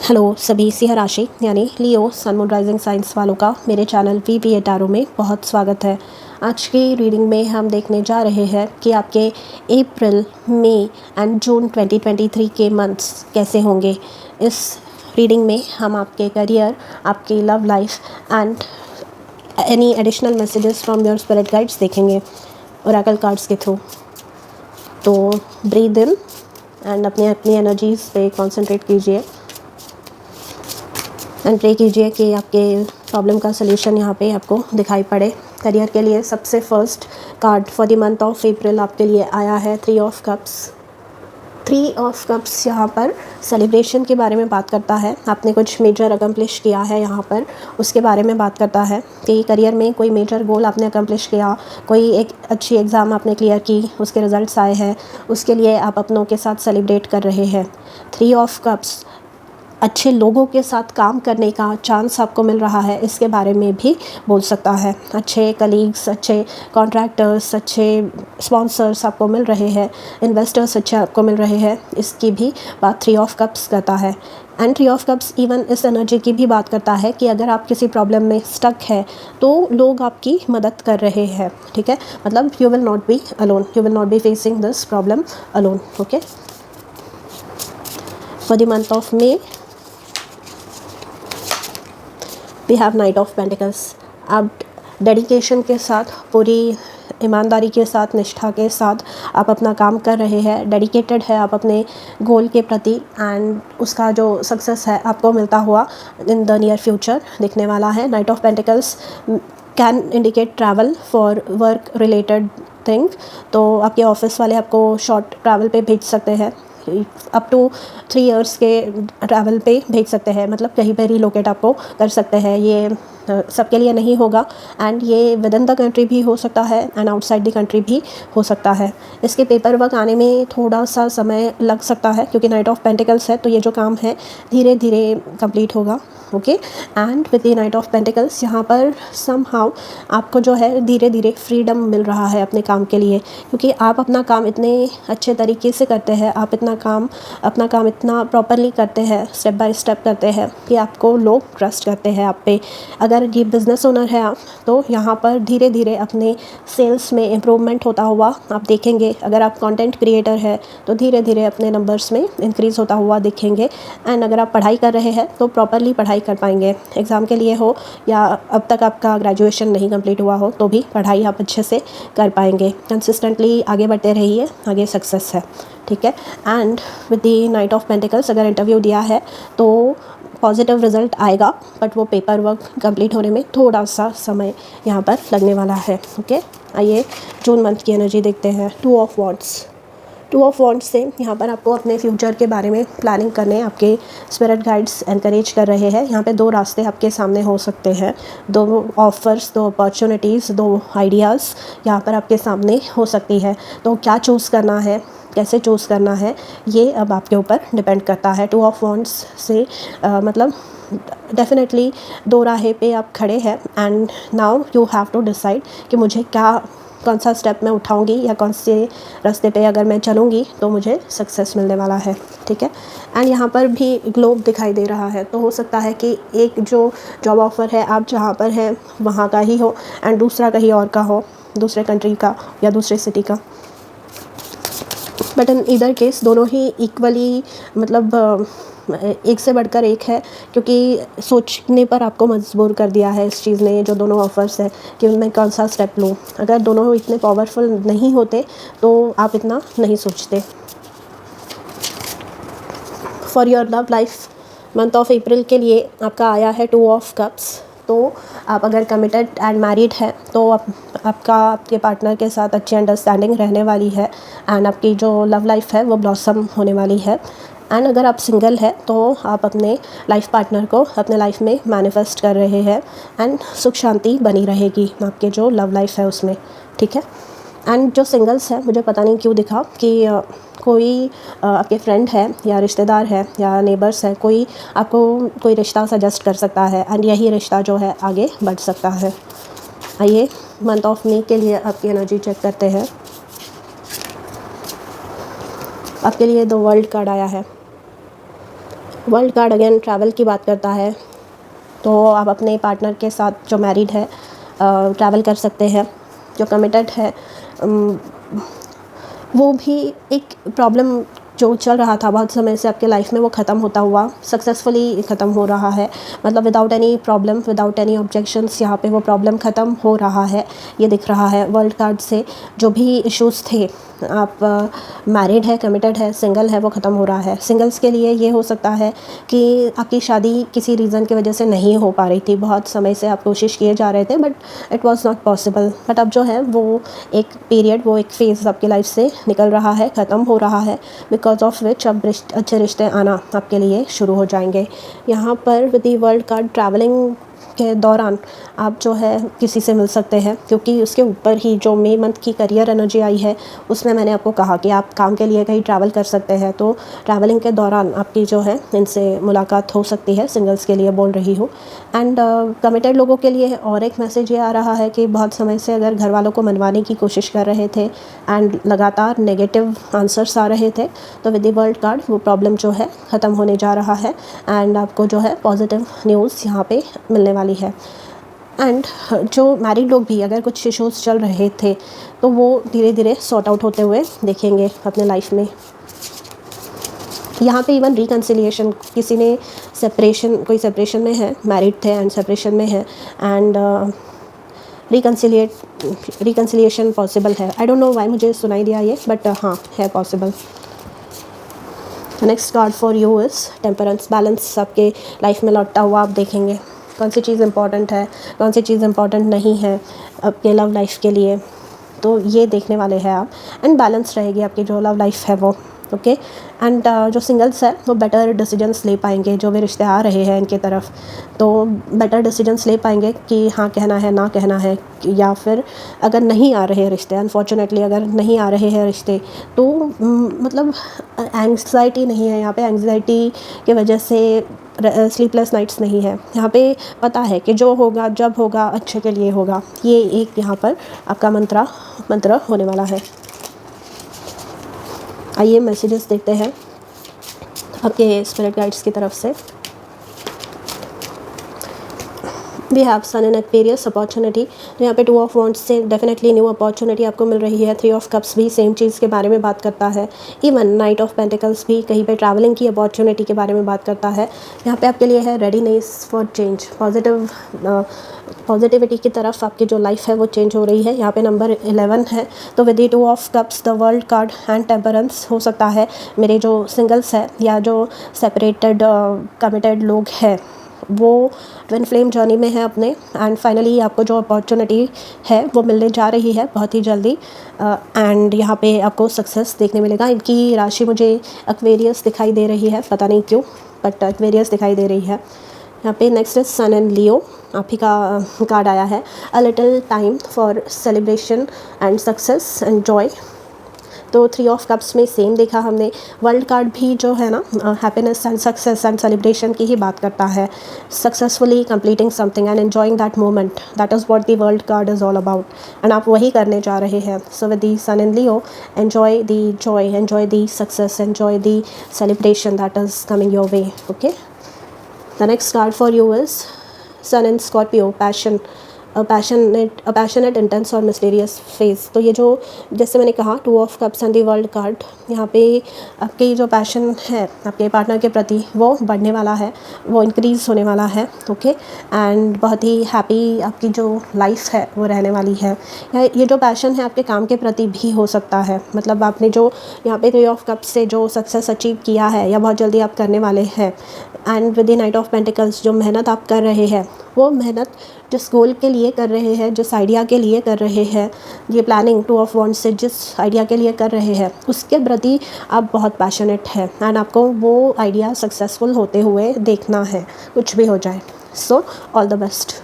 Hello सभी सिंह राशि यानी लियो सन मून राइजिंग साइंस वालों का मेरे चैनल वीपीए टैरो में बहुत स्वागत है। आज की रीडिंग में हम देखने जा रहे हैं कि आपके अप्रैल, मई एंड जून 2023 के मंथ्स कैसे होंगे। इस रीडिंग में हम आपके करियर, आपकी love life and any additional messages from your spirit guides देखेंगे ओरेकल कार्ड्स के थ्रू। तो ब्रीद इन एंड अपनी अपनी एनर्जीज पे कंसंट्रेट कीजिए एंड प्रे कीजिए कि आपके प्रॉब्लम का सलूशन यहाँ पे आपको दिखाई पड़े। करियर के लिए सबसे first card for the month of April आपके लिए आया है 3 ऑफ कप्स। 3 ऑफ कप्स यहाँ पर सेलिब्रेशन के बारे में बात करता है। आपने कुछ मेजर अकम्प्लिश किया है यहाँ पर, उसके बारे में बात करता है कि करियर में कोई मेजर गोल आपने अकम्प्लिश किया, कोई एक अच्छी एग्ज़ाम आपने क्लियर की, उसके रिज़ल्ट्स आए हैं, उसके लिए आप अपनों के साथ सेलिब्रेट कर रहे हैं। 3 ऑफ कप्स अच्छे लोगों के साथ काम करने का चांस आपको मिल रहा है, इसके बारे में भी बोल सकता है। अच्छे कलीग्स, अच्छे कॉन्ट्रैक्टर्स, अच्छे स्पॉन्सर्स आपको मिल रहे हैं, इन्वेस्टर्स अच्छे आपको मिल रहे हैं, इसकी भी बात 3 ऑफ कप्स करता है। एंड 3 ऑफ कप्स इवन इस एनर्जी की भी बात करता है कि अगर आप किसी प्रॉब्लम में स्टक है तो लोग आपकी मदद कर रहे हैं, ठीक है। मतलब you will not be alone, you will not be facing this problem alone, okay. For the month of May we have knight of pentacles. आप डेडिकेशन के साथ, पूरी ईमानदारी के साथ, निष्ठा के साथ आप अपना काम कर रहे हैं, डेडिकेटेड है आप अपने गोल के प्रति एंड उसका जो सक्सेस है आपको मिलता हुआ इन द नियर फ्यूचर दिखने वाला है। Night of pentacles can indicate travel for work related thing. तो आपके ऑफिस वाले आपको शॉर्ट ट्रैवल पे भेज सकते हैं, अप टू 3 इयर्स के ट्रैवल पे भेज सकते हैं, मतलब कहीं पर रिलोकेट आपको कर सकते हैं। ये सबके लिए नहीं होगा एंड ये विद इन द कंट्री भी हो सकता है एंड आउटसाइड द कंट्री भी हो सकता है। इसके पेपर वर्क आने में थोड़ा सा समय लग सकता है क्योंकि नाइट ऑफ पेंटिकल्स है, तो ये जो काम है धीरे धीरे कंप्लीट होगा, okay. And with the night of pentacles यहाँ पर समहाउ आपको जो है धीरे धीरे फ्रीडम मिल रहा है अपने काम के लिए, क्योंकि आप अपना काम इतने अच्छे तरीके से करते हैं, आप अपना काम इतना प्रॉपरली करते हैं, स्टेप बाय स्टेप करते हैं कि आपको लोग ट्रस्ट करते हैं आप पे। अगर ये बिज़नेस ओनर है आप, तो यहाँ पर धीरे धीरे अपने सेल्स में इम्प्रूवमेंट होता हुआ आप देखेंगे। अगर आप कंटेंट क्रिएटर है तो धीरे धीरे अपने नंबर्स में इंक्रीज़ होता हुआ दिखेंगे। एंड अगर आप पढ़ाई कर रहे हैं तो प्रॉपरली पढ़ाई कर पाएंगे, एग्ज़ाम के लिए हो या अब तक आपका ग्रेजुएशन नहीं कंप्लीट हुआ हो तो भी पढ़ाई आप अच्छे से कर पाएंगे। कंसिस्टेंटली आगे बढ़ते रहिए, आगे सक्सेस है, ठीक है। And with the night of pentacles अगर इंटरव्यू दिया है तो पॉजिटिव रिजल्ट आएगा, बट वो पेपर वर्क कंप्लीट होने में थोड़ा सा समय यहाँ पर लगने वाला है, ओके। आइए जून मंथ की एनर्जी देखते हैं। 2 ऑफ वॉन्ड्स। 2 ऑफ वॉन्ड्स से यहाँ पर आपको अपने फ्यूचर के बारे में प्लानिंग करने आपके स्पिरिट गाइड्स एनकरेज कर रहे हैं। यहाँ पे 2 रास्ते आपके सामने हो सकते हैं, 2 ऑफर्स, 2 अपॉर्चुनिटीज़, 2 आइडियाज़ यहाँ पर आपके सामने हो सकती है। तो क्या चूज़ करना है, कैसे चूज़ करना है, ये अब आपके ऊपर डिपेंड करता है। 2 ऑफ वॉन्ड्स से मतलब डेफिनेटली 2 राहे पे आप खड़े हैं and now you have to decide कि मुझे कौन सा स्टेप मैं उठाऊंगी या कौन से रास्ते पे अगर मैं चलूँगी तो मुझे सक्सेस मिलने वाला है, ठीक है। एंड यहाँ पर भी ग्लोब दिखाई दे रहा है, तो हो सकता है कि एक जो जॉब ऑफ़र है आप जहाँ पर हैं वहाँ का ही हो एंड दूसरा कहीं और का हो, दूसरे कंट्री का या दूसरे सिटी का। बट इन ईदर केस दोनों ही इक्वली मतलब एक से बढ़कर एक है, क्योंकि सोचने पर आपको मजबूर कर दिया है इस चीज़ ने, जो दोनों ऑफ़र्स है कि मैं कौन सा स्टेप लूँ। अगर दोनों इतने पावरफुल नहीं होते तो आप इतना नहीं सोचते। For your love life month of April के लिए आपका आया है 2 ऑफ कप्स। तो आप अगर कमिटेड एंड मैरिड है तो आपके पार्टनर के साथ अच्छी अंडरस्टैंडिंग रहने वाली है एंड आपकी जो लव लाइफ है वो ब्लॉसम होने वाली है। एंड अगर आप सिंगल है तो आप अपने लाइफ पार्टनर को अपने लाइफ में मैनिफेस्ट कर रहे हैं एंड सुख शांति बनी रहेगी आपके जो लव लाइफ है उसमें, ठीक है। एंड जो सिंगल्स है, मुझे पता नहीं क्यों दिखा कि कोई आपके फ्रेंड है या रिश्तेदार है या नेबर्स है, कोई आपको कोई रिश्ता सजेस्ट कर सकता है एंड यही रिश्ता जो है आगे बढ़ सकता है। आइए मंथ ऑफ मे के लिए आपकी एनर्जी चेक करते हैं। आपके लिए 2 वर्ल्ड कार्ड आया है। वर्ल्ड कार्ड अगेन ट्रैवल की बात करता है, तो आप अपने पार्टनर के साथ जो मैरिड है ट्रैवल कर सकते हैं। जो कमिटेड है वो भी एक प्रॉब्लम जो चल रहा था बहुत समय से आपके लाइफ में, वो ख़त्म होता हुआ सक्सेसफुली ख़त्म हो रहा है। मतलब without any problem, without any objections यहाँ पे वो प्रॉब्लम ख़त्म हो रहा है, ये दिख रहा है वर्ल्ड कार्ड से। जो भी इश्यूज़ थे, आप मैरिड है, कमिटेड है, सिंगल है, वो ख़त्म हो रहा है। सिंगल्स के लिए ये हो सकता है कि आपकी शादी किसी रीज़न की वजह से नहीं हो पा रही थी, बहुत समय से आप कोशिश किए जा रहे थे but it was not possible. But अब जो है वो एक पीरियड, वो एक फ़ेज़ आपकी लाइफ से निकल रहा है, ख़त्म हो रहा है, बिकॉज ऑफ विच अब अच्छे रिश्ते आना आपके लिए शुरू हो जाएंगे। यहाँ पर with the world card travelling के दौरान आप जो है किसी से मिल सकते हैं, क्योंकि उसके ऊपर ही जो मई मंथ की करियर एनर्जी आई है उसमें मैंने आपको कहा कि आप काम के लिए कहीं ट्रैवल कर सकते हैं। तो ट्रैवलिंग के दौरान आपकी जो है इनसे मुलाकात हो सकती है, सिंगल्स के लिए बोल रही हूँ। एंड कमिटेड लोगों के लिए और एक मैसेज ये आ रहा है कि बहुत समय से अगर घर वालों को मनवाने की कोशिश कर रहे थे एंड लगातार नेगेटिव आंसर्स आ रहे थे, तो विद द वर्ल्ड कार्ड वो प्रॉब्लम जो है ख़त्म होने जा रहा है एंड आपको जो है पॉजिटिव न्यूज़ यहाँ पे मिलने वाली है। एंड जो मैरिड लोग भी अगर कुछ इश्यूज़ चल रहे थे तो वो धीरे धीरे सॉर्ट आउट होते हुए देखेंगे अपने लाइफ में। यहाँ पे इवन रिकन्सिलिएशन, किसी ने सेपरेशन, कोई सेपरेशन में है, मैरिड थे एंड सेपरेशन में है एंड रिकन्सिलिएशन पॉसिबल है। आई डोंट नो व्हाई मुझे सुनाई दिया ये, बट हाँ है possible. Next card for you is temperance. Balance आपके लाइफ में लौटता हुआ आप देखेंगे। कौन सी चीज़ इंपॉर्टेंट है, कौन सी चीज़ इंपॉर्टेंट नहीं है आपके लव लाइफ के लिए, तो ये देखने वाले हैं आप। एंड बैलेंस रहेगी आपकी जो लव लाइफ है वो, ओके। एंड जो सिंगल्स है वो बेटर डिसीजंस ले पाएंगे। जो भी रिश्ते आ रहे हैं इनके तरफ, तो बेटर डिसीजंस ले पाएंगे कि हाँ कहना है, ना कहना है। या फिर अगर नहीं आ रहे रिश्ते, अनफॉर्चुनेटली अगर नहीं आ रहे हैं रिश्ते, तो मतलब एंग्जाइटी नहीं है यहाँ पे। एंग्जाइटी की वजह से स्लीपलेस नाइट्स नहीं है यहाँ पे। पता है कि जो होगा जब होगा अच्छे के लिए होगा। ये एक यहाँ पर आपका मंत्र होने वाला है। आइए मैसेजेस देखते हैं आपके स्पिरिट गाइड्स की तरफ से। We have sun in Aquarius opportunity. तो यहाँ पे 2 ऑफ वॉन्ड्स से डेफिनेटली न्यू अपॉर्चुनिटी आपको मिल रही है। 3 ऑफ कप्स भी सेम चीज़ के बारे में बात करता है। इवन नाइट ऑफ पेंटिकल्स भी कहीं पे ट्रैवलिंग की अपॉर्चुनिटी के बारे में बात करता है। यहाँ पे आपके लिए है रेडीनेस फॉर चेंज। पॉजिटिविटी की तरफ आपकी जो लाइफ है वो चेंज हो रही है। यहाँ पे नंबर 11 है। तो with the 2 of cups, the world card and temperance, हो सकता है मेरे जो सिंगल्स है या जो सेपरेटेड कमिटेड लोग हैं वो ट्विन फ्लेम जर्नी में है अपने। एंड फाइनली आपको जो अपॉर्चुनिटी है वो मिलने जा रही है बहुत ही जल्दी। एंड यहाँ पे आपको सक्सेस देखने मिलेगा। इनकी राशि मुझे एक्वेरियस दिखाई दे रही है, पता नहीं क्यों, बट एक्वेरियस दिखाई दे रही है। यहाँ पे नेक्स्ट इज सन एंड लियो। आप ही का कार्ड आया है। A little time for celebration and success and Joy. तो 3 ऑफ कप्स में सेम देखा हमने। वर्ल्ड कार्ड भी जो है ना happiness and success and celebration की ही बात करता है। Successfully completing something and enjoying that moment, that is what the world card is all about. And आप वही करने जा रहे हैं। So with the sun in Leo, enjoy the joy, enjoy the success, enjoy the celebration that is coming your way, okay. The next card for you is sun in Scorpio, passion. Passionate intense और mysterious face. तो ये जो जैसे मैंने कहा 2 of cups and the world card, यहाँ पे आपकी जो पैशन है आपके पार्टनर के प्रति वो बढ़ने वाला है, वो इंक्रीज़ होने वाला है, ओके। एंड बहुत ही हैप्पी आपकी जो लाइफ है वो रहने वाली है। ये जो पैशन है आपके काम के प्रति भी हो सकता है। मतलब आपने जो यहाँ पे 3 ऑफ कप्स से जो सक्सेस अचीव किया है या बहुत जल्दी आप करने वाले हैं। And with the night of pentacles, जो मेहनत आप कर रहे हैं वो मेहनत जिस गोल के लिए कर रहे हैं, जिस आइडिया के लिए कर रहे हैं, ये प्लानिंग 2 ऑफ वॉन्ड्स से जिस आइडिया के लिए कर रहे हैं उसके प्रति आप बहुत पैशनेट हैं। एंड आपको वो आइडिया सक्सेसफुल होते हुए देखना है, कुछ भी हो जाए। So all the best.